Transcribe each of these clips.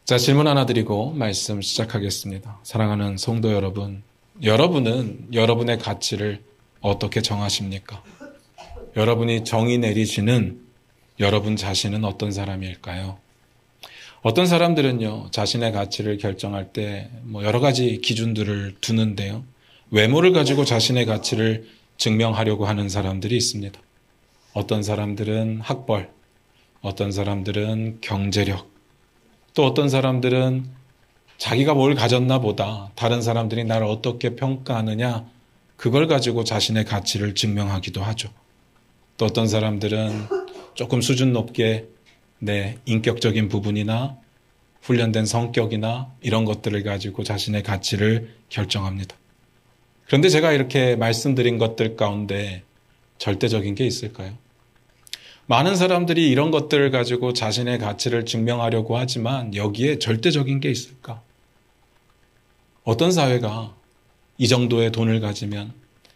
자, 질문 하나 드리고 말씀 시작하겠습니다. 사랑하는 성도 여러분, 여러분은 여러분의 가치를 어떻게 정하십니까? 여러분이 정의 내리시는 여러분 자신은 어떤 사람일까요? 어떤 사람들은요, 자신의 가치를 결정할 때 여러 가지 기준들을 두는데요. 외모를 가지고 자신의 가치를 증명하려고 하는 사람들이 있습니다. 어떤 사람들은 학벌, 어떤 사람들은 경제력, 또 어떤 사람들은 자기가 뭘 가졌나 보다 다른 사람들이 나를 어떻게 평가하느냐, 그걸 가지고 자신의 가치를 증명하기도 하죠. 또 어떤 사람들은 조금 수준 높게 내 인격적인 부분이나 훈련된 성격이나 이런 것들을 가지고 자신의 가치를 결정합니다. 그런데 제가 이렇게 말씀드린 것들 가운데 절대적인 게 있을까요? 많은 사람들이 이런 것들을 가지고 자신의 가치를 증명하려고 하지만 여기에 절대적인 게 있을까? 어떤 사회가 이 정도의 돈을 가지면,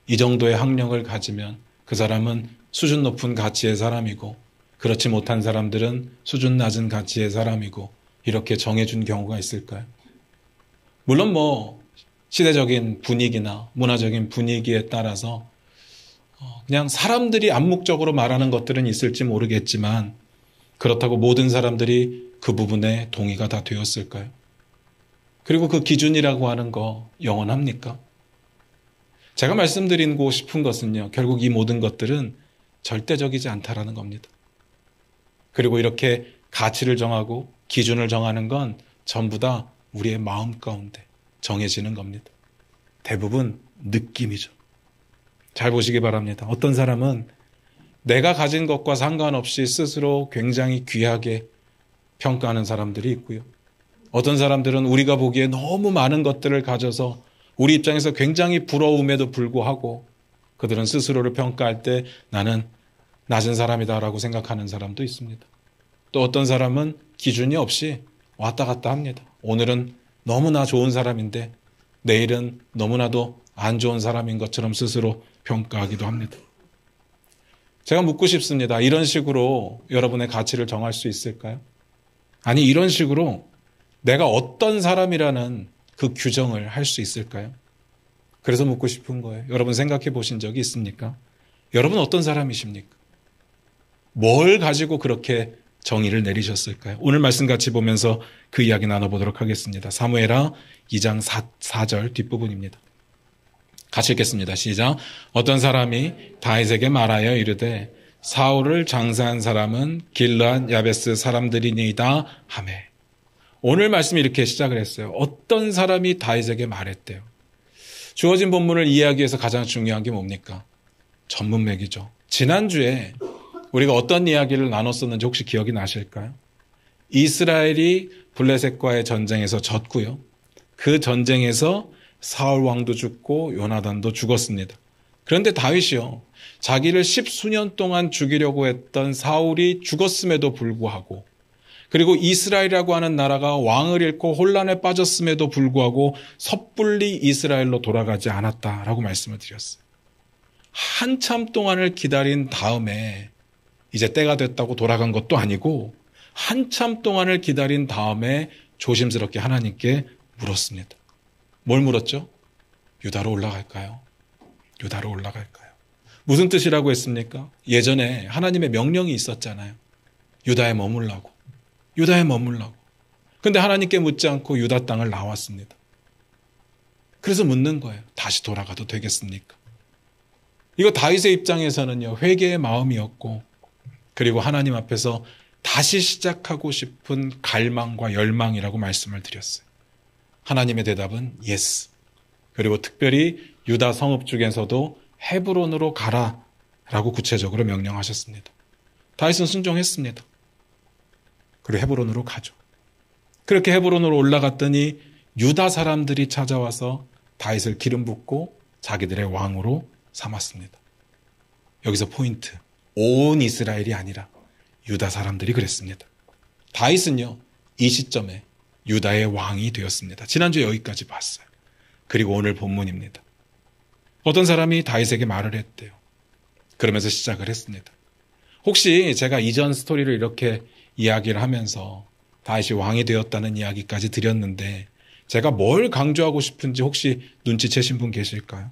이 정도의 학력을 가지면 그 사람은 수준 높은 가치의 사람이고, 그렇지 못한 사람들은 수준 낮은 가치의 사람이고, 이렇게 정해준 경우가 있을까요? 물론 시대적인 분위기나 문화적인 분위기에 따라서 그냥 사람들이 암묵적으로 말하는 것들은 있을지 모르겠지만, 그렇다고 모든 사람들이 그 부분에 동의가 다 되었을까요? 그리고 그 기준이라고 하는 거 영원합니까? 제가 말씀드리고 싶은 것은요, 결국 이 모든 것들은 절대적이지 않다라는 겁니다. 그리고 이렇게 가치를 정하고 기준을 정하는 건 전부 다 우리의 마음 가운데 정해지는 겁니다. 대부분 느낌이죠. 잘 보시기 바랍니다. 어떤 사람은 내가 가진 것과 상관없이 스스로 굉장히 귀하게 평가하는 사람들이 있고요. 어떤 사람들은 우리가 보기에 너무 많은 것들을 가져서 우리 입장에서 굉장히 부러움에도 불구하고 그들은 스스로를 평가할 때 나는 낮은 사람이다라고 생각하는 사람도 있습니다. 또 어떤 사람은 기준이 없이 왔다 갔다 합니다. 오늘은 너무나 좋은 사람인데 내일은 너무나도 안 좋은 사람인 것처럼 스스로 평가하기도 합니다. 제가 묻고 싶습니다. 이런 식으로 여러분의 가치를 정할 수 있을까요? 아니, 이런 식으로 내가 어떤 사람이라는 그 규정을 할 수 있을까요? 그래서 묻고 싶은 거예요. 여러분 생각해 보신 적이 있습니까? 여러분 어떤 사람이십니까? 뭘 가지고 그렇게 정의를 내리셨을까요? 오늘 말씀 같이 보면서 그 이야기 나눠보도록 하겠습니다. 사무엘하 2장 4절 뒷부분입니다. 같이 읽겠습니다. 시작. 어떤 사람이 다윗에게 말하여 이르되 사울을 장사한 사람은 길르앗 야베스 사람들이니이다 하매. 오늘 말씀이 이렇게 시작을 했어요. 어떤 사람이 다윗에게 말했대요. 주어진 본문을 이해하기 위해서 가장 중요한 게 뭡니까? 전문맥이죠. 지난주에 우리가 어떤 이야기를 나눴었는지 혹시 기억이 나실까요? 이스라엘이 블레셋과의 전쟁에서 졌고요. 그 전쟁에서 사울 왕도 죽고 요나단도 죽었습니다. 그런데 다윗이요, 자기를 10수년 동안 죽이려고 했던 사울이 죽었음에도 불구하고, 그리고 이스라엘이라고 하는 나라가 왕을 잃고 혼란에 빠졌음에도 불구하고 섣불리 이스라엘로 돌아가지 않았다라고 말씀을 드렸어요. 한참 동안을 기다린 다음에 이제 때가 됐다고 돌아간 것도 아니고, 한참 동안을 기다린 다음에 조심스럽게 하나님께 물었습니다. 뭘 물었죠? 유다로 올라갈까요? 유다로 올라갈까요? 무슨 뜻이라고 했습니까? 예전에 하나님의 명령이 있었잖아요. 유다에 머물라고. 유다에 머물라고. 근데 하나님께 묻지 않고 유다 땅을 나왔습니다. 그래서 묻는 거예요. 다시 돌아가도 되겠습니까? 이거 다윗의 입장에서는요, 회개의 마음이었고, 그리고 하나님 앞에서 다시 시작하고 싶은 갈망과 열망이라고 말씀을 드렸어요. 하나님의 대답은 yes. 그리고 특별히 유다 성읍 중에서도 헤브론으로 가라라고 구체적으로 명령하셨습니다. 다윗은 순종했습니다. 그리고 헤브론으로 가죠. 그렇게 헤브론으로 올라갔더니 유다 사람들이 찾아와서 다윗을 기름 붓고 자기들의 왕으로 삼았습니다. 여기서 포인트. 온 이스라엘이 아니라 유다 사람들이 그랬습니다. 다윗은요, 이 시점에 유다의 왕이 되었습니다. 지난주에 여기까지 봤어요. 그리고 오늘 본문입니다. 어떤 사람이 다윗에게 말을 했대요. 그러면서 시작을 했습니다. 혹시 제가 이전 스토리를 이렇게 이야기를 하면서 다윗이 왕이 되었다는 이야기까지 드렸는데 제가 뭘 강조하고 싶은지 혹시 눈치채신 분 계실까요?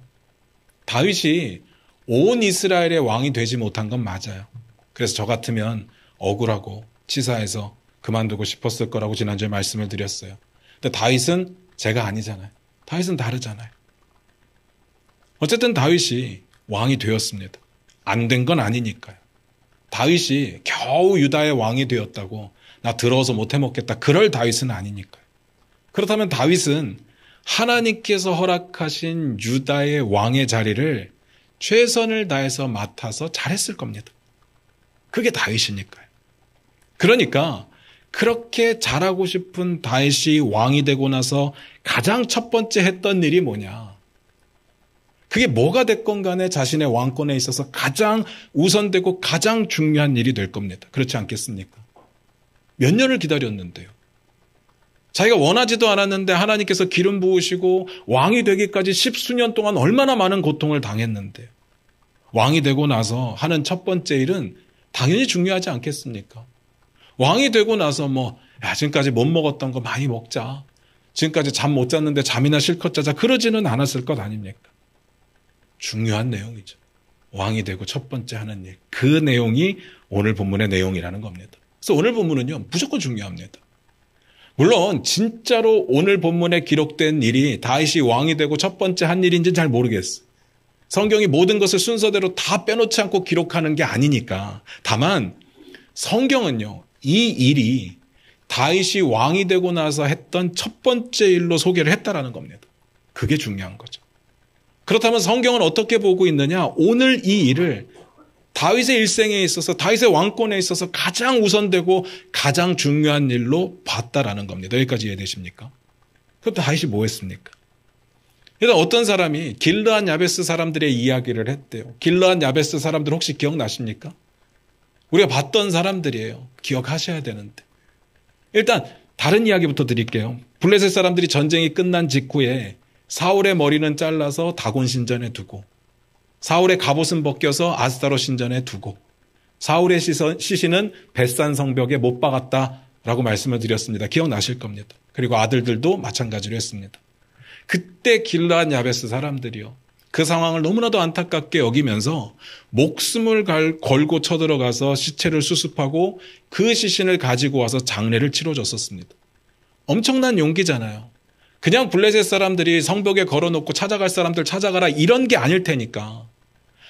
다윗이 온 이스라엘의 왕이 되지 못한 건 맞아요. 그래서 저 같으면 억울하고 치사해서 그만두고 싶었을 거라고 지난주에 말씀을 드렸어요. 근데 다윗은 제가 아니잖아요. 다윗은 다르잖아요. 어쨌든 다윗이 왕이 되었습니다. 안 된 건 아니니까요. 다윗이 겨우 유다의 왕이 되었다고 나 더러워서 못 해먹겠다. 그럴 다윗은 아니니까요. 그렇다면 다윗은 하나님께서 허락하신 유다의 왕의 자리를 최선을 다해서 맡아서 잘했을 겁니다. 그게 다윗이니까요. 그러니까 그렇게 잘하고 싶은 다윗이 왕이 되고 나서 가장 첫 번째 했던 일이 뭐냐? 그게 뭐가 됐건 간에 자신의 왕권에 있어서 가장 우선되고 가장 중요한 일이 될 겁니다. 그렇지 않겠습니까? 몇 년을 기다렸는데요. 자기가 원하지도 않았는데 하나님께서 기름 부으시고 왕이 되기까지 10수년 동안 얼마나 많은 고통을 당했는데요. 왕이 되고 나서 하는 첫 번째 일은 당연히 중요하지 않겠습니까? 왕이 되고 나서 지금까지 못 먹었던 거 많이 먹자. 지금까지 잠 못 잤는데 잠이나 실컷 자자. 그러지는 않았을 것 아닙니까? 중요한 내용이죠. 왕이 되고 첫 번째 하는 일. 그 내용이 오늘 본문의 내용이라는 겁니다. 그래서 오늘 본문은요, 무조건 중요합니다. 물론 진짜로 오늘 본문에 기록된 일이 다윗이 왕이 되고 첫 번째 한 일인지는 잘 모르겠어요. 성경이 모든 것을 순서대로 다 빼놓지 않고 기록하는 게 아니니까. 다만 성경은요, 이 일이 다윗이 왕이 되고 나서 했던 첫 번째 일로 소개를 했다라는 겁니다. 그게 중요한 거죠. 그렇다면 성경은 어떻게 보고 있느냐? 오늘 이 일을 다윗의 일생에 있어서 다윗의 왕권에 있어서 가장 우선되고 가장 중요한 일로 봤다라는 겁니다. 여기까지 이해되십니까? 그럼 다윗이 뭐 했습니까? 일단 어떤 사람이 길르앗 야베스 사람들의 이야기를 했대요. 길르앗 야베스 사람들 혹시 기억나십니까? 우리가 봤던 사람들이에요. 기억하셔야 되는데. 일단 다른 이야기부터 드릴게요. 블레셋 사람들이 전쟁이 끝난 직후에 사울의 머리는 잘라서 다곤 신전에 두고 사울의 갑옷은 벗겨서 아스타롯 신전에 두고 사울의 시신은 벳산 성벽에 못 박았다라고 말씀을 드렸습니다. 기억나실 겁니다. 그리고 아들들도 마찬가지로 했습니다. 그때 길르앗 야베스 사람들이요. 그 상황을 너무나도 안타깝게 여기면서 목숨을 걸고 쳐들어가서 시체를 수습하고 그 시신을 가지고 와서 장례를 치러줬었습니다. 엄청난 용기잖아요. 그냥 블레셋 사람들이 성벽에 걸어놓고 찾아갈 사람들 찾아가라 이런 게 아닐 테니까.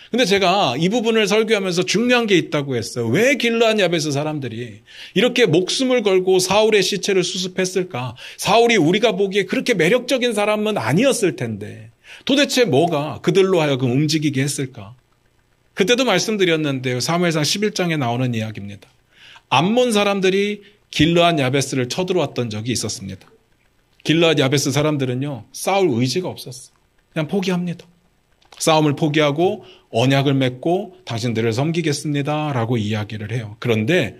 근데 제가 이 부분을 설교하면서 중요한 게 있다고 했어요. 왜 길르앗 야베스 사람들이 이렇게 목숨을 걸고 사울의 시체를 수습했을까? 사울이 우리가 보기에 그렇게 매력적인 사람은 아니었을 텐데 도대체 뭐가 그들로 하여금 움직이게 했을까? 그때도 말씀드렸는데요. 사무엘상 11장에 나오는 이야기입니다. 암몬 사람들이 길르앗 야베스를 쳐들어왔던 적이 있었습니다. 길르앗 야베스 사람들은요, 싸울 의지가 없었어요. 그냥 포기합니다. 싸움을 포기하고 언약을 맺고 당신들을 섬기겠습니다 라고 이야기를 해요. 그런데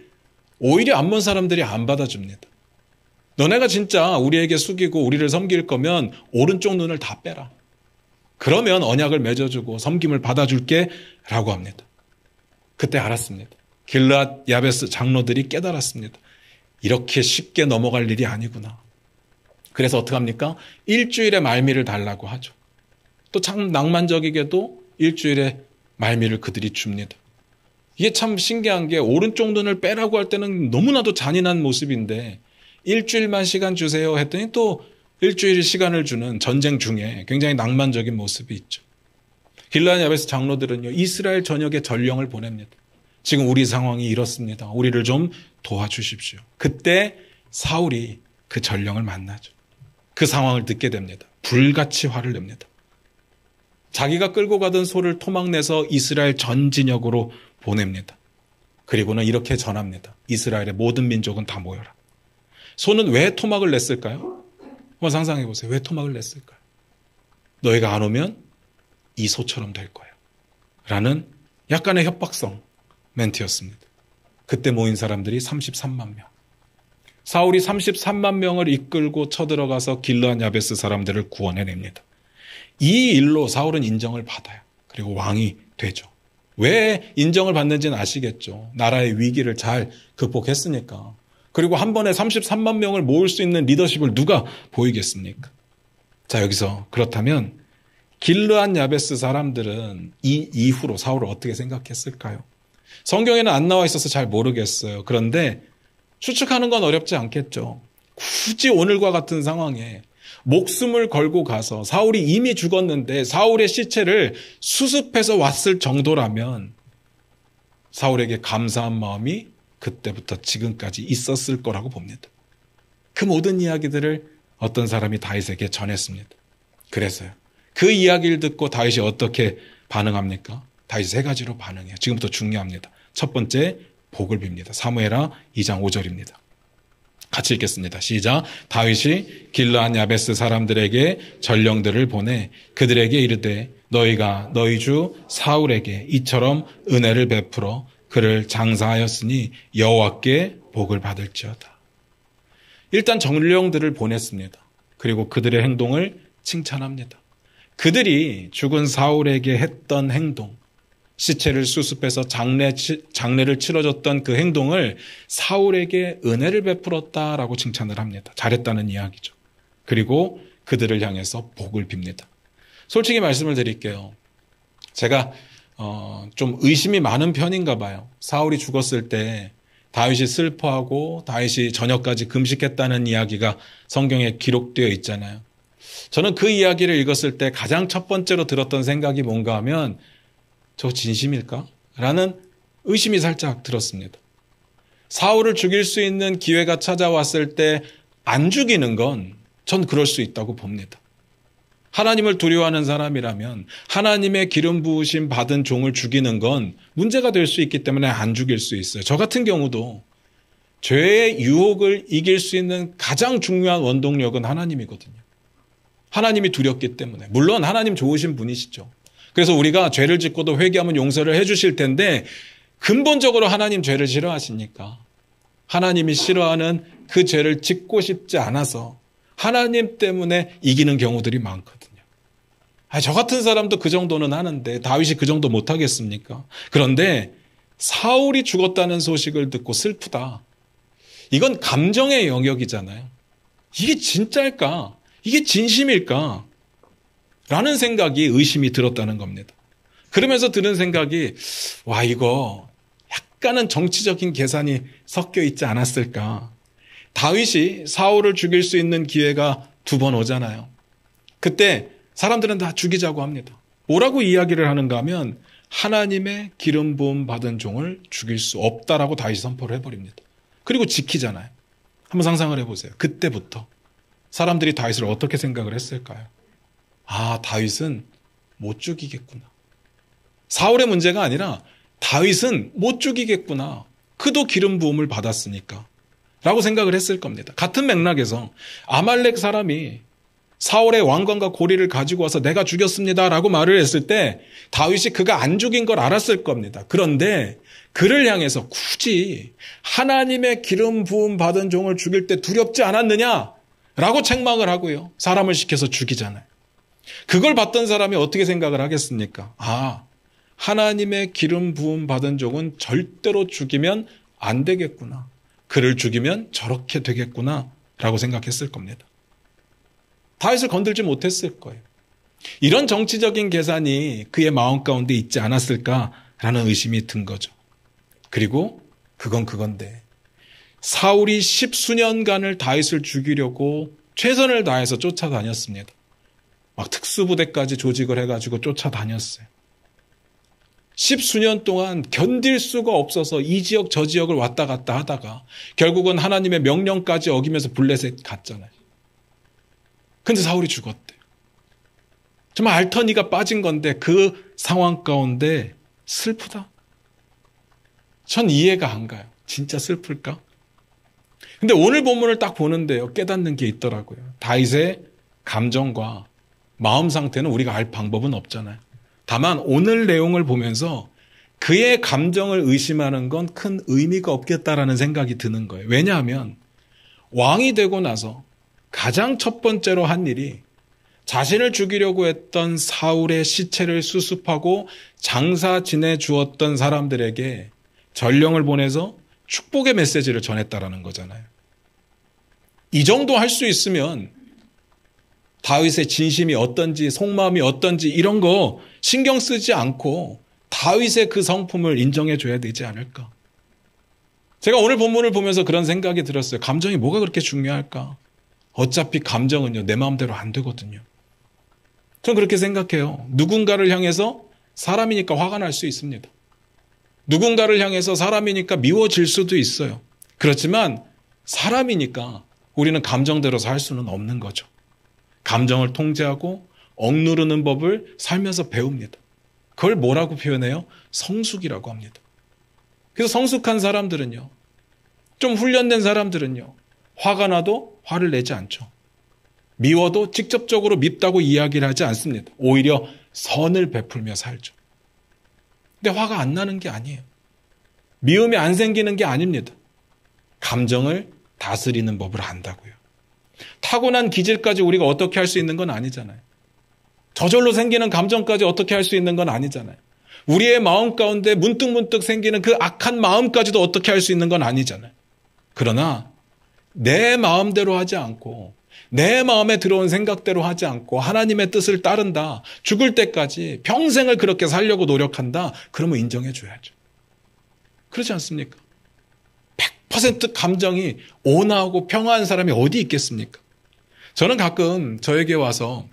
오히려 암몬 사람들이 안 받아줍니다. 너네가 진짜 우리에게 숙이고 우리를 섬길 거면 오른쪽 눈을 다 빼라. 그러면 언약을 맺어주고 섬김을 받아줄게 라고 합니다. 그때 알았습니다. 길르앗 야베스 장로들이 깨달았습니다. 이렇게 쉽게 넘어갈 일이 아니구나. 그래서 어떡합니까? 일주일의 말미를 달라고 하죠. 또 참 낭만적이게도 일주일의 말미를 그들이 줍니다. 이게 참 신기한 게 오른쪽 눈을 빼라고 할 때는 너무나도 잔인한 모습인데 일주일만 시간 주세요 했더니 또 일주일 시간을 주는 전쟁 중에 굉장히 낭만적인 모습이 있죠. 길르앗 야베스 장로들은요, 이스라엘 전역에 전령을 보냅니다. 지금 우리 상황이 이렇습니다. 우리를 좀 도와주십시오. 그때 사울이 그 전령을 만나죠. 그 상황을 듣게 됩니다. 불같이 화를 냅니다. 자기가 끌고 가던 소를 토막내서 이스라엘 전 진역으로 보냅니다. 그리고는 이렇게 전합니다. 이스라엘의 모든 민족은 다 모여라. 소는 왜 토막을 냈을까요? 한번 상상해 보세요. 왜 토막을 냈을까요? 너희가 안 오면 이 소처럼 될 거야. 라는 약간의 협박성 멘트였습니다. 그때 모인 사람들이 33만 명. 사울이 33만 명을 이끌고 쳐들어가서 길르앗 야베스 사람들을 구원해냅니다. 이 일로 사울은 인정을 받아요. 그리고 왕이 되죠. 왜 인정을 받는지는 아시겠죠. 나라의 위기를 잘 극복했으니까. 그리고 한 번에 33만 명을 모을 수 있는 리더십을 누가 보이겠습니까? 자, 여기서 그렇다면 길르앗 야베스 사람들은 이 이후로 사울을 어떻게 생각했을까요? 성경에는 안 나와 있어서 잘 모르겠어요. 그런데 추측하는 건 어렵지 않겠죠. 굳이 오늘과 같은 상황에 목숨을 걸고 가서 사울이 이미 죽었는데 사울의 시체를 수습해서 왔을 정도라면 사울에게 감사한 마음이 그때부터 지금까지 있었을 거라고 봅니다. 그 모든 이야기들을 어떤 사람이 다윗에게 전했습니다. 그래서요. 그 이야기를 듣고 다윗이 어떻게 반응합니까? 다윗이 세 가지로 반응해요. 지금부터 중요합니다. 첫 번째, 복을 빕니다. 사무엘하 2장 5절입니다. 같이 읽겠습니다. 시작. 다윗이 길르앗 야베스 사람들에게 전령들을 보내 그들에게 이르되 너희가 너희 주 사울에게 이처럼 은혜를 베풀어 그를 장사하였으니 여호와께 복을 받을지어다. 일단 전령들을 보냈습니다. 그리고 그들의 행동을 칭찬합니다. 그들이 죽은 사울에게 했던 행동, 시체를 수습해서 장례를 치러줬던 그 행동을 사울에게 은혜를 베풀었다라고 칭찬을 합니다. 잘했다는 이야기죠. 그리고 그들을 향해서 복을 빕니다. 솔직히 말씀을 드릴게요. 제가 좀 의심이 많은 편인가 봐요. 사울이 죽었을 때 다윗이 슬퍼하고 다윗이 저녁까지 금식했다는 이야기가 성경에 기록되어 있잖아요. 저는 그 이야기를 읽었을 때 가장 첫 번째로 들었던 생각이 뭔가 하면 저 진심일까? 라는 의심이 살짝 들었습니다. 사울을 죽일 수 있는 기회가 찾아왔을 때 안 죽이는 건 전 그럴 수 있다고 봅니다. 하나님을 두려워하는 사람이라면 하나님의 기름 부으심 받은 종을 죽이는 건 문제가 될 수 있기 때문에 안 죽일 수 있어요. 저 같은 경우도 죄의 유혹을 이길 수 있는 가장 중요한 원동력은 하나님이거든요. 하나님이 두렵기 때문에. 물론 하나님 좋으신 분이시죠. 그래서 우리가 죄를 짓고도 회개하면 용서를 해 주실 텐데 근본적으로 하나님 죄를 싫어하시니까 하나님이 싫어하는 그 죄를 짓고 싶지 않아서 하나님 때문에 이기는 경우들이 많거든요. 저 같은 사람도 그 정도는 하는데 다윗이 그 정도 못하겠습니까? 그런데 사울이 죽었다는 소식을 듣고 슬프다. 이건 감정의 영역이잖아요. 이게 진짜일까? 이게 진심일까? 라는 생각이 의심이 들었다는 겁니다. 그러면서 드는 생각이 와 이거 약간은 정치적인 계산이 섞여 있지 않았을까? 다윗이 사울을 죽일 수 있는 기회가 2번 오잖아요. 그때 사람들은 다 죽이자고 합니다. 뭐라고 이야기를 하는가 하면 하나님의 기름 부음 받은 종을 죽일 수 없다라고 다윗이 선포를 해버립니다. 그리고 지키잖아요. 한번 상상을 해보세요. 그때부터 사람들이 다윗을 어떻게 생각을 했을까요? 아, 다윗은 못 죽이겠구나. 사울의 문제가 아니라 다윗은 못 죽이겠구나. 그도 기름 부음을 받았으니까. 라고 생각을 했을 겁니다. 같은 맥락에서 아말렉 사람이 사울의 왕관과 고리를 가지고 와서 내가 죽였습니다. 라고 말을 했을 때 다윗이 그가 안 죽인 걸 알았을 겁니다. 그런데 그를 향해서 굳이 하나님의 기름 부음 받은 종을 죽일 때 두렵지 않았느냐? 라고 책망을 하고요. 사람을 시켜서 죽이잖아요. 그걸 봤던 사람이 어떻게 생각을 하겠습니까? 아, 하나님의 기름 부음 받은 종은 절대로 죽이면 안 되겠구나. 그를 죽이면 저렇게 되겠구나 라고 생각했을 겁니다. 다윗을 건들지 못했을 거예요. 이런 정치적인 계산이 그의 마음 가운데 있지 않았을까라는 의심이 든 거죠. 그리고 그건 그건데 사울이 10수년간을 다윗을 죽이려고 최선을 다해서 쫓아다녔습니다. 막 특수부대까지 조직을 해가지고 쫓아다녔어요. 10수년 동안 견딜 수가 없어서 이 지역 저 지역을 왔다 갔다 하다가 결국은 하나님의 명령까지 어기면서 블레셋 갔잖아요. 근데 사울이 죽었대요. 정말 알터니가 빠진 건데 그 상황 가운데 슬프다? 전 이해가 안 가요. 진짜 슬플까? 근데 오늘 본문을 딱 보는데요. 깨닫는 게 있더라고요. 다윗의 감정과 마음 상태는 우리가 알 방법은 없잖아요. 다만 오늘 내용을 보면서 그의 감정을 의심하는 건 큰 의미가 없겠다라는 생각이 드는 거예요. 왜냐하면 왕이 되고 나서 가장 첫 번째로 한 일이 자신을 죽이려고 했던 사울의 시체를 수습하고 장사 지내 주었던 사람들에게 전령을 보내서 축복의 메시지를 전했다라는 거잖아요. 이 정도 할 수 있으면 다윗의 진심이 어떤지, 속마음이 어떤지 이런 거 신경 쓰지 않고 다윗의 그 성품을 인정해 줘야 되지 않을까. 제가 오늘 본문을 보면서 그런 생각이 들었어요. 감정이 뭐가 그렇게 중요할까? 어차피 감정은요, 내 마음대로 안 되거든요. 전 그렇게 생각해요. 누군가를 향해서 사람이니까 화가 날 수 있습니다. 누군가를 향해서 사람이니까 미워질 수도 있어요. 그렇지만 사람이니까 우리는 감정대로 살 수는 없는 거죠. 감정을 통제하고 억누르는 법을 살면서 배웁니다. 그걸 뭐라고 표현해요? 성숙이라고 합니다. 그래서 성숙한 사람들은요, 좀 훈련된 사람들은요, 화가 나도 화를 내지 않죠. 미워도 직접적으로 밉다고 이야기를 하지 않습니다. 오히려 선을 베풀며 살죠. 근데 화가 안 나는 게 아니에요. 미움이 안 생기는 게 아닙니다. 감정을 다스리는 법을 안다고요. 타고난 기질까지 우리가 어떻게 할 수 있는 건 아니잖아요. 저절로 생기는 감정까지 어떻게 할 수 있는 건 아니잖아요. 우리의 마음 가운데 문득문득 생기는 그 악한 마음까지도 어떻게 할 수 있는 건 아니잖아요. 그러나 내 마음대로 하지 않고 내 마음에 들어온 생각대로 하지 않고 하나님의 뜻을 따른다. 죽을 때까지 평생을 그렇게 살려고 노력한다. 그러면 인정해 줘야죠. 그렇지 않습니까? 100% 감정이 온화하고 평화한 사람이 어디 있겠습니까? 저는 가끔 저에게 와서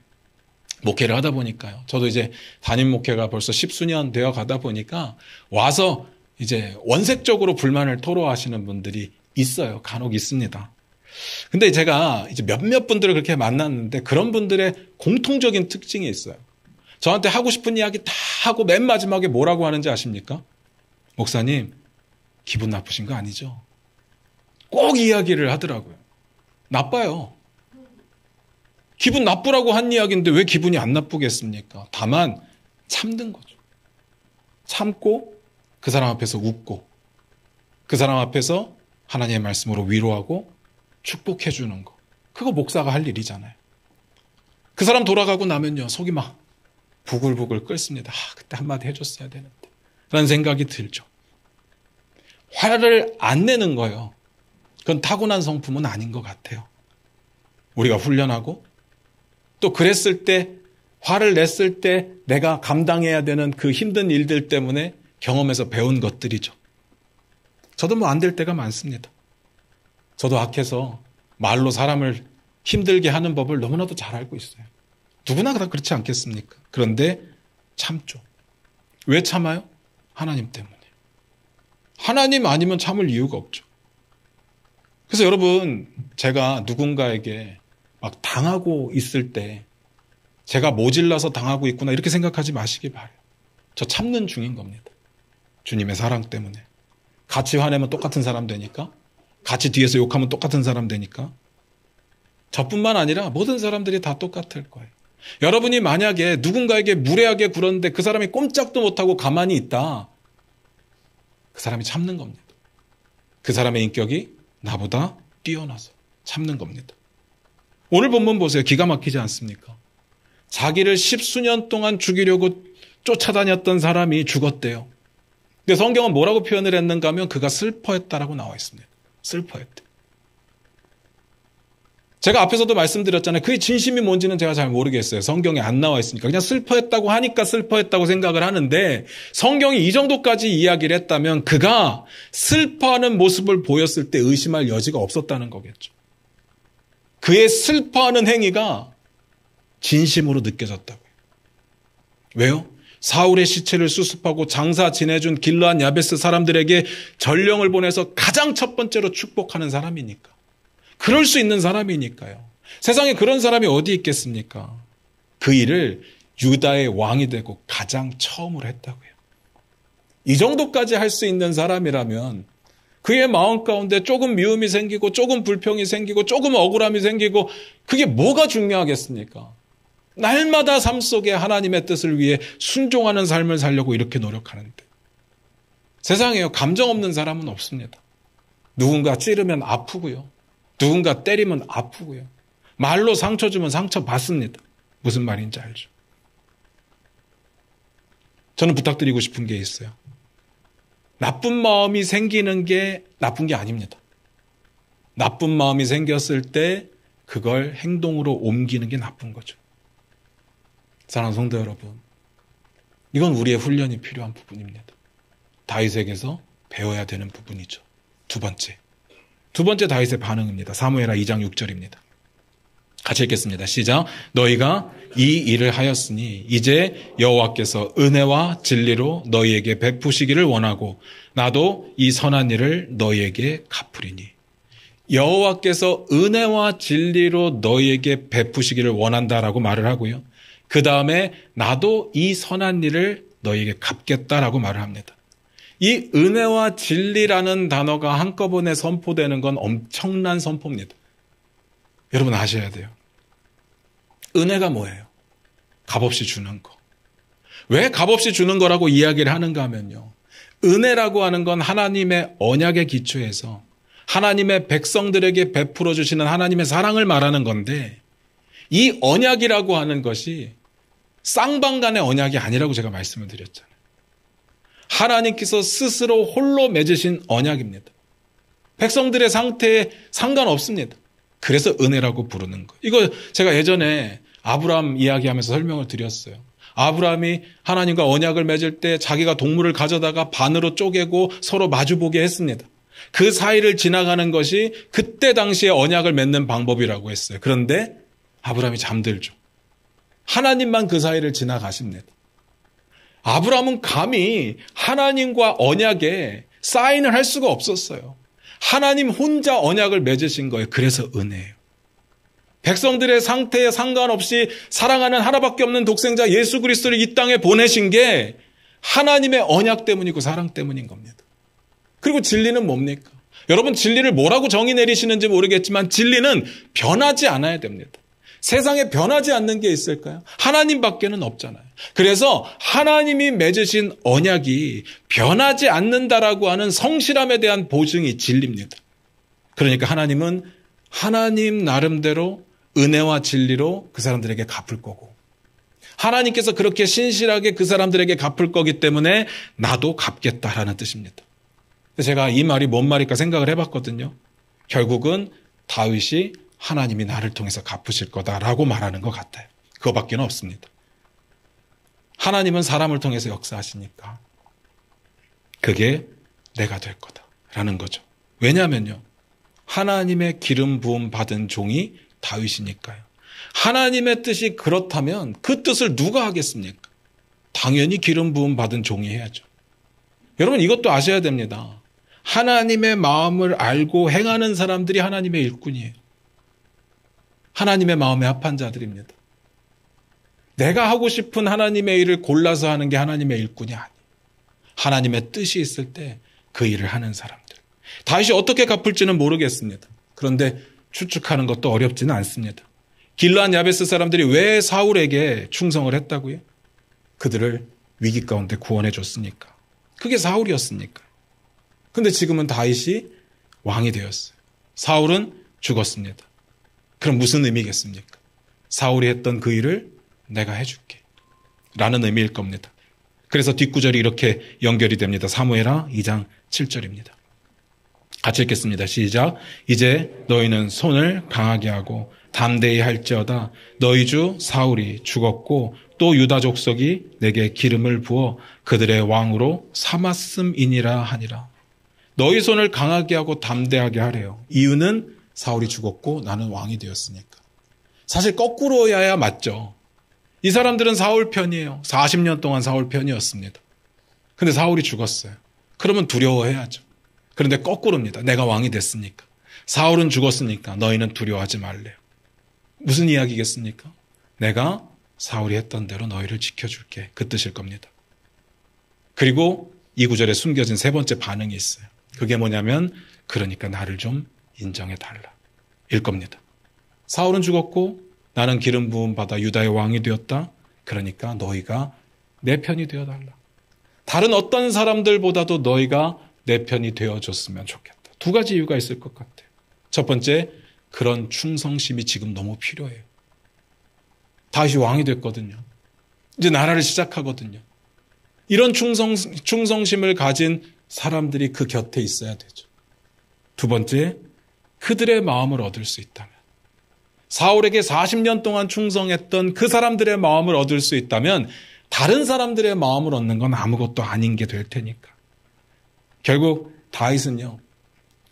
목회를 하다 보니까요. 저도 이제 담임 목회가 벌써 10수년 되어 가다 보니까 와서 이제 원색적으로 불만을 토로하시는 분들이 있어요. 간혹 있습니다. 근데 제가 이제 몇몇 분들을 그렇게 만났는데 그런 분들의 공통적인 특징이 있어요. 저한테 하고 싶은 이야기 다 하고 맨 마지막에 뭐라고 하는지 아십니까? 목사님, 기분 나쁘신 거 아니죠? 꼭 이야기를 하더라고요. 나빠요. 기분 나쁘라고 한 이야기인데 왜 기분이 안 나쁘겠습니까? 다만 참는 거죠. 참고 그 사람 앞에서 웃고 그 사람 앞에서 하나님의 말씀으로 위로하고 축복해 주는 거. 그거 목사가 할 일이잖아요. 그 사람 돌아가고 나면요. 속이 막 부글부글 끓습니다. 그때 한마디 해줬어야 되는데. 라는 생각이 들죠. 화를 안 내는 거예요. 그건 타고난 성품은 아닌 것 같아요. 우리가 훈련하고 또 그랬을 때 화를 냈을 때 내가 감당해야 되는 그 힘든 일들 때문에 경험에서 배운 것들이죠. 저도 뭐 안 될 때가 많습니다. 저도 악해서 말로 사람을 힘들게 하는 법을 너무나도 잘 알고 있어요. 누구나 다 그렇지 않겠습니까? 그런데 참죠. 왜 참아요? 하나님 때문에. 하나님 아니면 참을 이유가 없죠. 그래서 여러분, 제가 누군가에게 막 당하고 있을 때 제가 모질라서 당하고 있구나 이렇게 생각하지 마시기 바라요. 저 참는 중인 겁니다. 주님의 사랑 때문에. 같이 화내면 똑같은 사람 되니까, 같이 뒤에서 욕하면 똑같은 사람 되니까, 저뿐만 아니라 모든 사람들이 다 똑같을 거예요. 여러분이 만약에 누군가에게 무례하게 굴었는데 그 사람이 꼼짝도 못하고 가만히 있다. 그 사람이 참는 겁니다. 그 사람의 인격이 나보다 뛰어나서 참는 겁니다. 오늘 본문 보세요. 기가 막히지 않습니까? 자기를 10수년 동안 죽이려고 쫓아다녔던 사람이 죽었대요. 근데 성경은 뭐라고 표현을 했는가 하면 그가 슬퍼했다라고 나와 있습니다. 슬퍼했대. 제가 앞에서도 말씀드렸잖아요. 그의 진심이 뭔지는 제가 잘 모르겠어요. 성경에 안 나와 있으니까. 그냥 슬퍼했다고 하니까 슬퍼했다고 생각을 하는데 성경이 이 정도까지 이야기를 했다면 그가 슬퍼하는 모습을 보였을 때 의심할 여지가 없었다는 거겠죠. 그의 슬퍼하는 행위가 진심으로 느껴졌다고요. 왜요? 사울의 시체를 수습하고 장사 지내준 길르앗 야베스 사람들에게 전령을 보내서 가장 첫 번째로 축복하는 사람이니까. 그럴 수 있는 사람이니까요. 세상에 그런 사람이 어디 있겠습니까? 그 일을 유다의 왕이 되고 가장 처음으로 했다고요. 이 정도까지 할 수 있는 사람이라면 그의 마음 가운데 조금 미움이 생기고 조금 불평이 생기고 조금 억울함이 생기고 그게 뭐가 중요하겠습니까? 날마다 삶 속에 하나님의 뜻을 위해 순종하는 삶을 살려고 이렇게 노력하는데 세상에요. 감정 없는 사람은 없습니다. 누군가 찌르면 아프고요. 누군가 때리면 아프고요. 말로 상처 주면 상처 받습니다. 무슨 말인지 알죠? 저는 부탁드리고 싶은 게 있어요. 나쁜 마음이 생기는 게 나쁜 게 아닙니다. 나쁜 마음이 생겼을 때 그걸 행동으로 옮기는 게 나쁜 거죠. 사랑하는 성도 여러분, 이건 우리의 훈련이 필요한 부분입니다. 다윗에게서 배워야 되는 부분이죠. 두 번째 다윗의 반응입니다. 사무엘하 2장 6절입니다. 같이 읽겠습니다. 시작. 너희가 이 일을 하였으니 이제 여호와께서 은혜와 진리로 너희에게 베푸시기를 원하고 나도 이 선한 일을 너희에게 갚으리니. 여호와께서 은혜와 진리로 너희에게 베푸시기를 원한다라고 말을 하고요. 그 다음에 나도 이 선한 일을 너희에게 갚겠다라고 말을 합니다. 이 은혜와 진리라는 단어가 한꺼번에 선포되는 건 엄청난 선포입니다. 여러분 아셔야 돼요. 은혜가 뭐예요? 값없이 주는 거. 왜 값없이 주는 거라고 이야기를 하는가 하면요. 은혜라고 하는 건 하나님의 언약의 기초에서 하나님의 백성들에게 베풀어 주시는 하나님의 사랑을 말하는 건데 이 언약이라고 하는 것이 쌍방간의 언약이 아니라고 제가 말씀을 드렸잖아요. 하나님께서 스스로 홀로 맺으신 언약입니다. 백성들의 상태에 상관없습니다. 그래서 은혜라고 부르는 거예요. 이거 제가 예전에 아브라함 이야기하면서 설명을 드렸어요. 아브라함이 하나님과 언약을 맺을 때 자기가 동물을 가져다가 반으로 쪼개고 서로 마주보게 했습니다. 그 사이를 지나가는 것이 그때 당시에 언약을 맺는 방법이라고 했어요. 그런데 아브라함이 잠들죠. 하나님만 그 사이를 지나가십니다. 아브라함은 감히 하나님과 언약에 사인을 할 수가 없었어요. 하나님 혼자 언약을 맺으신 거예요. 그래서 은혜예요. 백성들의 상태에 상관없이 사랑하는 하나밖에 없는 독생자 예수 그리스도를 이 땅에 보내신 게 하나님의 언약 때문이고 사랑 때문인 겁니다. 그리고 진리는 뭡니까? 여러분 진리를 뭐라고 정의 내리시는지 모르겠지만 진리는 변하지 않아야 됩니다. 세상에 변하지 않는 게 있을까요? 하나님밖에는 없잖아요. 그래서 하나님이 맺으신 언약이 변하지 않는다라고 하는 성실함에 대한 보증이 진리입니다. 그러니까 하나님은 하나님 나름대로 은혜와 진리로 그 사람들에게 갚을 거고 하나님께서 그렇게 신실하게 그 사람들에게 갚을 거기 때문에 나도 갚겠다라는 뜻입니다. 제가 이 말이 뭔 말일까 생각을 해봤거든요. 결국은 다윗이 하나님이 나를 통해서 갚으실 거다라고 말하는 것 같아요. 그거밖에 없습니다. 하나님은 사람을 통해서 역사하시니까 그게 내가 될 거다라는 거죠. 왜냐하면요. 하나님의 기름 부음 받은 종이 다윗이니까요. 하나님의 뜻이 그렇다면 그 뜻을 누가 하겠습니까? 당연히 기름 부음 받은 종이 해야죠. 여러분 이것도 아셔야 됩니다. 하나님의 마음을 알고 행하는 사람들이 하나님의 일꾼이에요. 하나님의 마음에 합한 자들입니다. 내가 하고 싶은 하나님의 일을 골라서 하는 게 하나님의 일꾼이 아니에요. 하나님의 뜻이 있을 때 그 일을 하는 사람들. 다윗이 어떻게 갚을지는 모르겠습니다. 그런데 추측하는 것도 어렵지는 않습니다. 길르앗 야베스 사람들이 왜 사울에게 충성을 했다고요? 그들을 위기 가운데 구원해 줬으니까. 그게 사울이었으니까. 근데 지금은 다윗이 왕이 되었어요. 사울은 죽었습니다. 그럼 무슨 의미겠습니까? 사울이 했던 그 일을 내가 해줄게 라는 의미일 겁니다. 그래서 뒷구절이 이렇게 연결이 됩니다. 사무엘하 2장 7절입니다. 같이 읽겠습니다. 시작. 이제 너희는 손을 강하게 하고 담대히 할지어다. 너희 주 사울이 죽었고 또 유다 족속이 내게 기름을 부어 그들의 왕으로 삼았음이니라 하니라. 너희 손을 강하게 하고 담대하게 하래요. 이유는 사울이 죽었고 나는 왕이 되었으니까. 사실 거꾸로여야 맞죠. 이 사람들은 사울 편이에요. 40년 동안 사울 편이었습니다. 근데 사울이 죽었어요. 그러면 두려워해야죠. 그런데 거꾸로입니다. 내가 왕이 됐으니까. 사울은 죽었으니까 너희는 두려워하지 말래요. 무슨 이야기겠습니까? 내가 사울이 했던 대로 너희를 지켜줄게. 그 뜻일 겁니다. 그리고 이 구절에 숨겨진 세 번째 반응이 있어요. 그게 뭐냐면 그러니까 나를 좀 인정해달라. 일 겁니다. 사울은 죽었고 나는 기름 부음 받아 유다의 왕이 되었다. 그러니까 너희가 내 편이 되어달라. 다른 어떤 사람들보다도 너희가 내 편이 되어줬으면 좋겠다. 두 가지 이유가 있을 것 같아요. 첫 번째, 그런 충성심이 지금 너무 필요해요. 다윗이 왕이 됐거든요. 이제 나라를 시작하거든요. 이런 충성심을 가진 사람들이 그 곁에 있어야 되죠. 두 번째, 그들의 마음을 얻을 수 있다면, 사울에게 40년 동안 충성했던 그 사람들의 마음을 얻을 수 있다면 다른 사람들의 마음을 얻는 건 아무것도 아닌 게 될 테니까. 결국 다윗은요,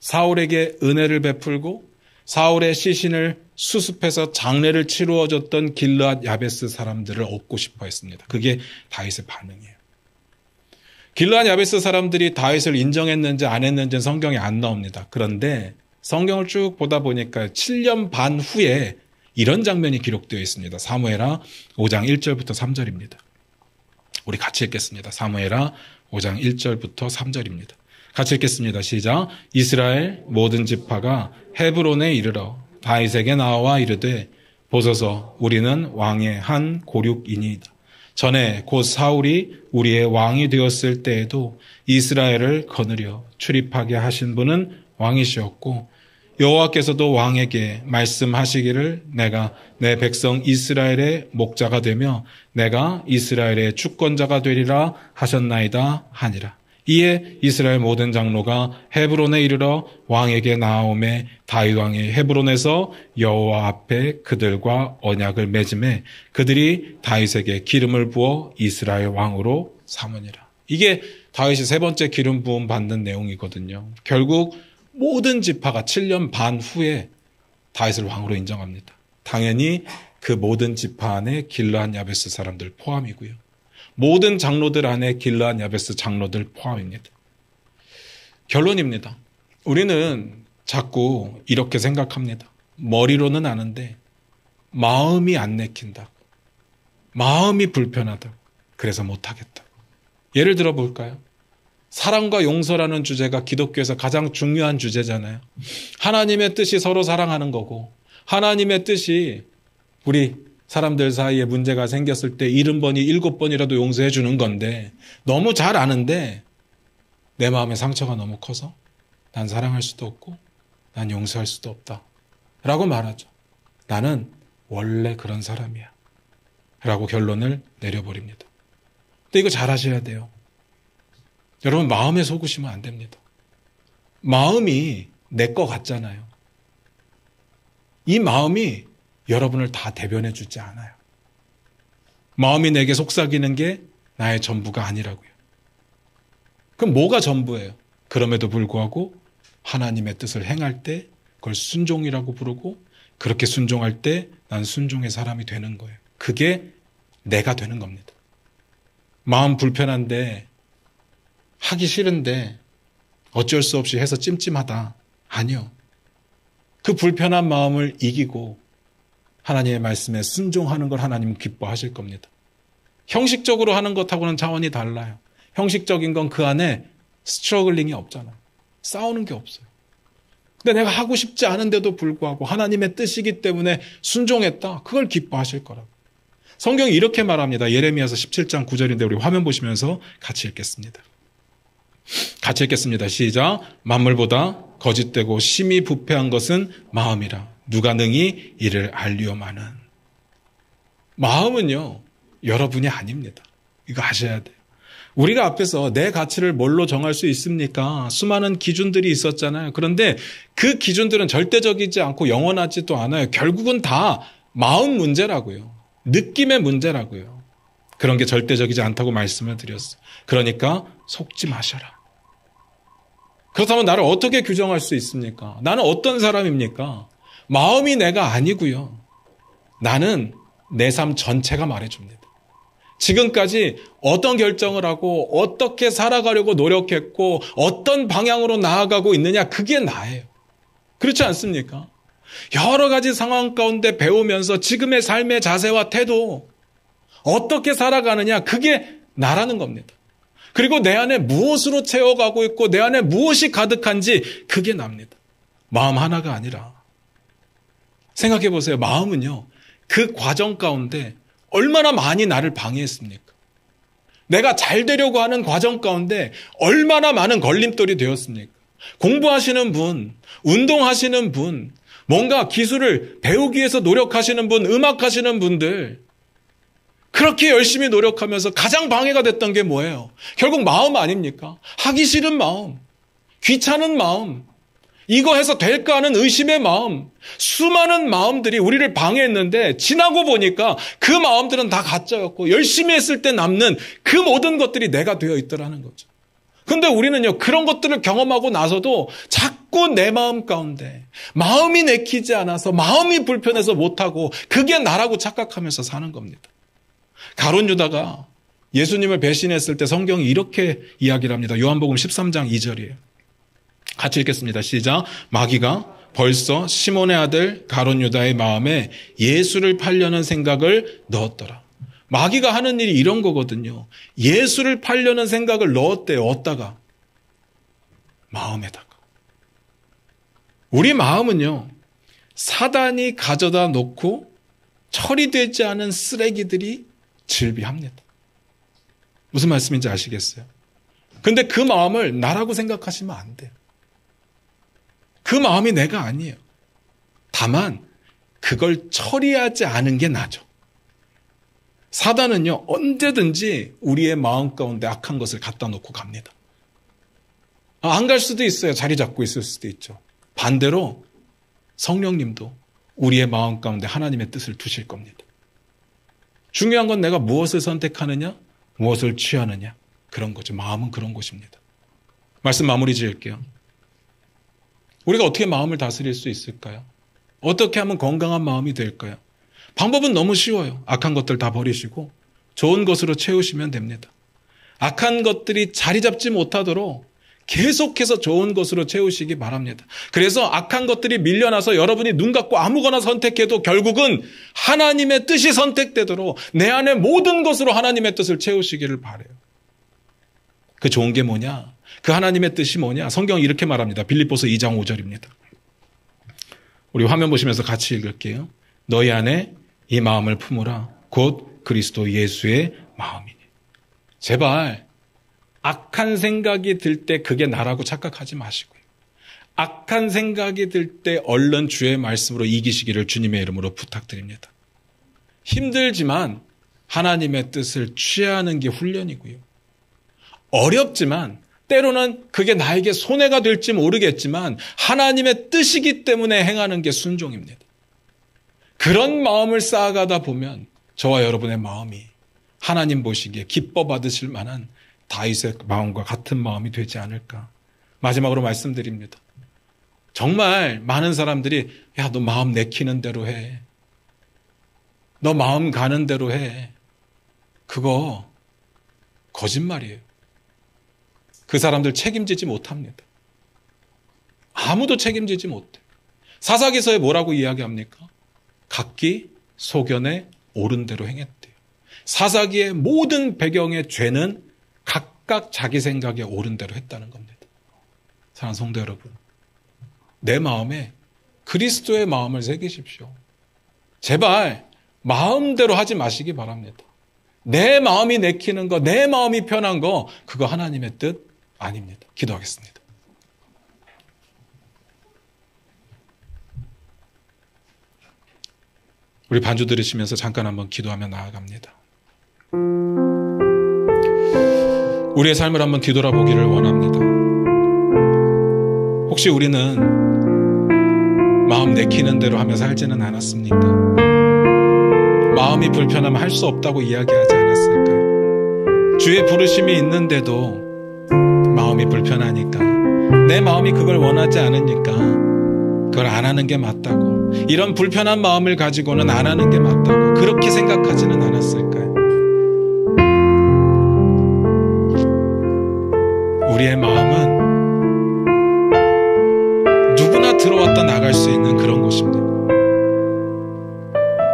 사울에게 은혜를 베풀고 사울의 시신을 수습해서 장례를 치루어줬던 길르앗 야베스 사람들을 얻고 싶어 했습니다. 그게 다윗의 반응이에요. 길르앗 야베스 사람들이 다윗을 인정했는지 안 했는지는 성경에 안 나옵니다. 그런데 성경을 쭉 보다 보니까 7년 반 후에 이런 장면이 기록되어 있습니다. 사무엘하 5장 1절부터 3절입니다. 우리 같이 읽겠습니다. 사무엘하 5장 1절부터 3절입니다. 같이 읽겠습니다. 시작. 이스라엘 모든 지파가 헤브론에 이르러 다윗에게 나와 이르되 보소서 우리는 왕의 한 고륙이니이다. 전에 곧 사울이 우리의 왕이 되었을 때에도 이스라엘을 거느려 출입하게 하신 분은 왕이시었고 여호와께서도 왕에게 말씀하시기를 내가 내 백성 이스라엘의 목자가 되며 내가 이스라엘의 주권자가 되리라 하셨나이다 하니라. 이에 이스라엘 모든 장로가 헤브론에 이르러 왕에게 나아오매 다윗 왕이 헤브론에서 여호와 앞에 그들과 언약을 맺음에 그들이 다윗에게 기름을 부어 이스라엘 왕으로 삼으니라. 이게 다윗이 세 번째 기름 부음 받는 내용이거든요. 결국 모든 지파가 7년 반 후에 다윗을 왕으로 인정합니다. 당연히 그 모든 지파 안에 길르앗 야베스 사람들 포함이고요. 모든 장로들 안에 길르앗 야베스 장로들 포함입니다. 결론입니다. 우리는 자꾸 이렇게 생각합니다. 머리로는 아는데 마음이 안 내킨다고. 마음이 불편하다고. 그래서 못하겠다고. 예를 들어 볼까요? 사랑과 용서라는 주제가 기독교에서 가장 중요한 주제잖아요. 하나님의 뜻이 서로 사랑하는 거고 하나님의 뜻이 우리 사람들 사이에 문제가 생겼을 때 70번이 7번이라도 용서해 주는 건데 너무 잘 아는데 내 마음의 상처가 너무 커서 난 사랑할 수도 없고 난 용서할 수도 없다 라고 말하죠. 나는 원래 그런 사람이야 라고 결론을 내려버립니다. 근데 이거 잘 하셔야 돼요. 여러분 마음에 속으시면 안 됩니다. 마음이 내 거 같잖아요. 이 마음이 여러분을 다 대변해 주지 않아요. 마음이 내게 속삭이는 게 나의 전부가 아니라고요. 그럼 뭐가 전부예요? 그럼에도 불구하고 하나님의 뜻을 행할 때 그걸 순종이라고 부르고 그렇게 순종할 때 난 순종의 사람이 되는 거예요. 그게 내가 되는 겁니다. 마음 불편한데 하기 싫은데 어쩔 수 없이 해서 찜찜하다. 아니요. 그 불편한 마음을 이기고 하나님의 말씀에 순종하는 걸 하나님은 기뻐하실 겁니다. 형식적으로 하는 것하고는 차원이 달라요. 형식적인 건 그 안에 스트러글링이 없잖아요. 싸우는 게 없어요. 근데 내가 하고 싶지 않은데도 불구하고 하나님의 뜻이기 때문에 순종했다. 그걸 기뻐하실 거라고. 성경이 이렇게 말합니다. 예레미야서 17장 9절인데 우리 화면 보시면서 같이 읽겠습니다. 같이 읽겠습니다. 시작. 만물보다 거짓되고 심히 부패한 것은 마음이라. 누가 능히 이를 알리오마는. 마음은요, 여러분이 아닙니다. 이거 아셔야 돼요. 우리가 앞에서 내 가치를 뭘로 정할 수 있습니까? 수많은 기준들이 있었잖아요. 그런데 그 기준들은 절대적이지 않고 영원하지도 않아요. 결국은 다 마음 문제라고요. 느낌의 문제라고요. 그런 게 절대적이지 않다고 말씀을 드렸어요. 그러니까 속지 마셔라. 그렇다면 나를 어떻게 규정할 수 있습니까? 나는 어떤 사람입니까? 마음이 내가 아니고요. 나는 내 삶 전체가 말해줍니다. 지금까지 어떤 결정을 하고 어떻게 살아가려고 노력했고 어떤 방향으로 나아가고 있느냐, 그게 나예요. 그렇지 않습니까? 여러 가지 상황 가운데 배우면서 지금의 삶의 자세와 태도, 어떻게 살아가느냐, 그게 나라는 겁니다. 그리고 내 안에 무엇으로 채워가고 있고 내 안에 무엇이 가득한지 그게 납니다. 마음 하나가 아니라. 생각해 보세요. 마음은요, 그 과정 가운데 얼마나 많이 나를 방해했습니까? 내가 잘 되려고 하는 과정 가운데 얼마나 많은 걸림돌이 되었습니까? 공부하시는 분, 운동하시는 분, 뭔가 기술을 배우기 위해서 노력하시는 분, 음악하시는 분들, 그렇게 열심히 노력하면서 가장 방해가 됐던 게 뭐예요? 결국 마음 아닙니까? 하기 싫은 마음, 귀찮은 마음, 이거 해서 될까 하는 의심의 마음, 수많은 마음들이 우리를 방해했는데 지나고 보니까 그 마음들은 다 가짜였고 열심히 했을 때 남는 그 모든 것들이 내가 되어 있더라는 거죠. 근데 우리는요, 그런 것들을 경험하고 나서도 자꾸 내 마음 가운데 마음이 내키지 않아서 마음이 불편해서 못하고 그게 나라고 착각하면서 사는 겁니다. 가룟 유다가 예수님을 배신했을 때 성경이 이렇게 이야기를 합니다. 요한복음 13장 2절이에요. 같이 읽겠습니다. 시작. 마귀가 벌써 시몬의 아들 가룟 유다의 마음에 예수를 팔려는 생각을 넣었더라. 마귀가 하는 일이 이런 거거든요. 예수를 팔려는 생각을 넣었대요. 어디다가? 마음에다가. 우리 마음은요, 사단이 가져다 놓고 처리되지 않은 쓰레기들이 즐비합니다. 무슨 말씀인지 아시겠어요? 근데 그 마음을 나라고 생각하시면 안 돼요. 그 마음이 내가 아니에요. 다만 그걸 처리하지 않은 게 나죠. 사단은요, 언제든지 우리의 마음 가운데 악한 것을 갖다 놓고 갑니다. 안 갈 수도 있어요. 자리 잡고 있을 수도 있죠. 반대로 성령님도 우리의 마음 가운데 하나님의 뜻을 두실 겁니다. 중요한 건 내가 무엇을 선택하느냐, 무엇을 취하느냐, 그런 거죠. 마음은 그런 것입니다. 말씀 마무리 지을게요. 우리가 어떻게 마음을 다스릴 수 있을까요? 어떻게 하면 건강한 마음이 될까요? 방법은 너무 쉬워요. 악한 것들 다 버리시고 좋은 것으로 채우시면 됩니다. 악한 것들이 자리 잡지 못하도록 계속해서 좋은 것으로 채우시기 바랍니다. 그래서 악한 것들이 밀려나서 여러분이 눈 감고 아무거나 선택해도 결국은 하나님의 뜻이 선택되도록 내 안에 모든 것으로 하나님의 뜻을 채우시기를 바라요. 그 좋은 게 뭐냐? 그 하나님의 뜻이 뭐냐? 성경이 이렇게 말합니다. 빌립보서 2장 5절입니다. 우리 화면 보시면서 같이 읽을게요. 너희 안에 이 마음을 품으라. 곧 그리스도 예수의 마음이니. 제발 악한 생각이 들 때 그게 나라고 착각하지 마시고요. 악한 생각이 들 때 얼른 주의 말씀으로 이기시기를 주님의 이름으로 부탁드립니다. 힘들지만 하나님의 뜻을 취하는 게 훈련이고요. 어렵지만 때로는 그게 나에게 손해가 될지 모르겠지만 하나님의 뜻이기 때문에 행하는 게 순종입니다. 그런 마음을 쌓아가다 보면 저와 여러분의 마음이 하나님 보시기에 기뻐 받으실 만한 다윗의 마음과 같은 마음이 되지 않을까. 마지막으로 말씀드립니다. 정말 많은 사람들이 야, 너 마음 내키는 대로 해. 너 마음 가는 대로 해. 그거 거짓말이에요. 그 사람들 책임지지 못합니다. 아무도 책임지지 못해. 사사기서에 뭐라고 이야기합니까? 각기 소견에 옳은 대로 행했대요. 사사기의 모든 배경의 죄는 각각 자기 생각에 옳은 대로 했다는 겁니다. 사랑하는 성도 여러분, 내 마음에 그리스도의 마음을 새기십시오. 제발 마음대로 하지 마시기 바랍니다. 내 마음이 내키는 거, 내 마음이 편한 거, 그거 하나님의 뜻 아닙니다. 기도하겠습니다. 우리 반주 들으시면서 잠깐 한번 기도하며 나아갑니다. 우리의 삶을 한번 뒤돌아보기를 원합니다. 혹시 우리는 마음 내키는 대로 하며 살지는 않았습니까? 마음이 불편하면 할 수 없다고 이야기하지 않았을까요? 주의 부르심이 있는데도 마음이 불편하니까, 내 마음이 그걸 원하지 않으니까 그걸 안 하는 게 맞다고, 이런 불편한 마음을 가지고는 안 하는 게 맞다고 그렇게 생각하지는 않았을까요? 우리의 마음은 누구나 들어왔다 나갈 수 있는 그런 곳입니다.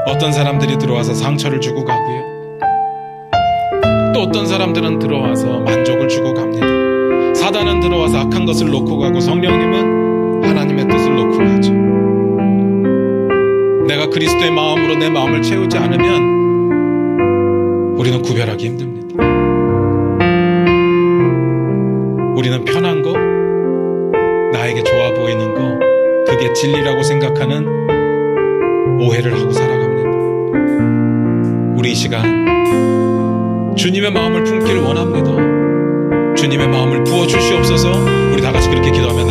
어떤 사람들이 들어와서 상처를 주고 가고요. 또 어떤 사람들은 들어와서 만족을 주고 갑니다. 사단은 들어와서 악한 것을 놓고 가고 성령님은 하나님의 뜻을 놓고 가죠. 내가 그리스도의 마음으로 내 마음을 채우지 않으면 우리는 구별하기 힘듭니다. 우리는 편한 거, 나에게 좋아 보이는 거, 그게 진리라고 생각하는 오해를 하고 살아갑니다. 우리 이 시간 주님의 마음을 품기를 원합니다. 주님의 마음을 부어주시옵소서. 우리 다 같이 그렇게 기도하며